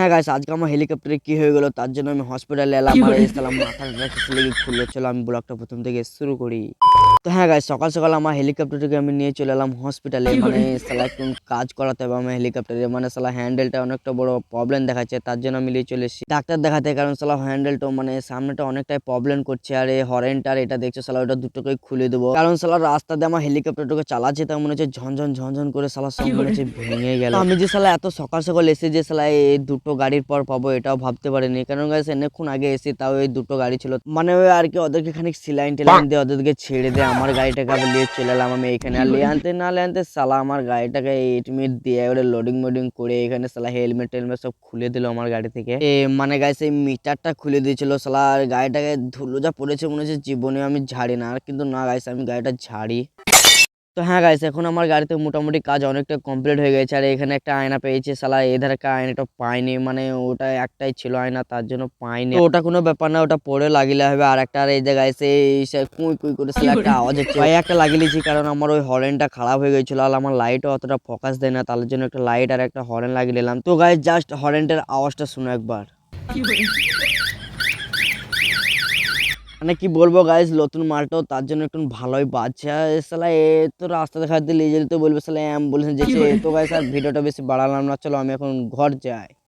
হ্যাঁ গাইস, আজকে আমার হেলিকপ্টারে কি হয়ে গেল তার জন্য আমি হসপিটালে এলাম। আর এসলাম মাথাটা কিছু লেগে খুললো। চলো আমি ব্লগটা প্রথম থেকে শুরু করি। তো হ্যাঁ গাইস, সকাল সকাল আমার হেলিকপ্টারটাকে আমি নিয়ে চলে এলাম হসপিটালে। মানে সালা একটু কাজ করাতে হবে আমার হেলিকপ্টারে। মানে সালা হ্যান্ডেলটা অনেকটা বড় প্রবলেম দেখাচ্ছে, তার জন্য আমি নিয়ে চলে এসেছি ডাক্তার দেখাতে। কারণ সালা হ্যান্ডেলটা মানে সামনেটা অনেকটাই প্রবলেম করছে। আর এই হরেনটা আর এটা দেখছো সালা, ওটা দুটোকেই খুলে দেবো। কারণ সালা রাস্তা দিয়ে আমার হেলিকপ্টারটাকে চালাচ্ছে, তার মনে হচ্ছে ঝনঝন ঝনঝন করে সালা সব মনে হচ্ছে ভেঙে গেল। আমি যে সালা এত সকাল সকাল এসে যে সালা এই দুটো গাড়ির পর পাবো এটাও ভাবতে পারিনি। কারণ গাইস অনেকক্ষণ আগে এসে তাও এই দুটো গাড়ি ছিল। মানে ওই আর কি ওদেরকে খানিক সিলাইন টিলাইন দিয়ে ওদেরকে ছেড়ে দিয়ে আমার গাড়িটাকে আবার নিয়ে চলে এলাম আমি এখানে। আর লিয়ে আনতে সালা আমার গাড়িটাকে ইট মিট দিয়ে ওটা লোডিং মোডিং করে এখানে সালা হেলমেট টেলমেট সব খুলে দিল আমার গাড়ি থেকে। মানে গাইস এই মিটারটা খুলে দিয়েছিল সালা। আর গাড়িটাকে ধুলো যা পড়েছে মনে হচ্ছে জীবনে আমি ঝাড়ি না। আর কিন্তু না গাইস, আমি গাড়িটা ঝাড়ি। তো হ্যাঁ গাইস, এখন আমার গাড়িতে মোটামুটি কাজ অনেকটা কমপ্লিট হয়ে গেছে। আর এখানে একটা আয়না পেয়েছি সালা, এধারে একটা আয়নাটা পাইনি। মানে ওটা একটাই ছিল আয়না, তার জন্য পাইনি। তো ওটা কোনো ব্যাপার না, ওটা পরে লাগিলে হবে। আর একটা আর এই যে গাইস এই কুই কুই করে সালা একটা আওয়াজ হচ্ছে, ভাই একটা লাগিয়ে নিয়েছি। কারণ আমার ওই হরেনটা খারাপ হয়ে গেছিল আর আমার লাইটও অতটা ফোকাস দেয় না, তার জন্য একটা লাইট আর একটা হরেন লাগিয়ে নিলাম। তো গাইস জাস্ট হরেনটার আওয়াজটা শুনো একবার। মানে কি বলবো গাইস, নতুন মালটাও তার জন্য একটু ভালোই বাজছে। আর শালা এ তো রাস্তা দেখা দিয়ে নিয়ে যেতে বলবে শালা অ্যাম্বুলেন্স যেছে। তো গাইস আর ভিডিওটা বেশি বাড়ালাম না, চলো আমি এখন ঘর যাই।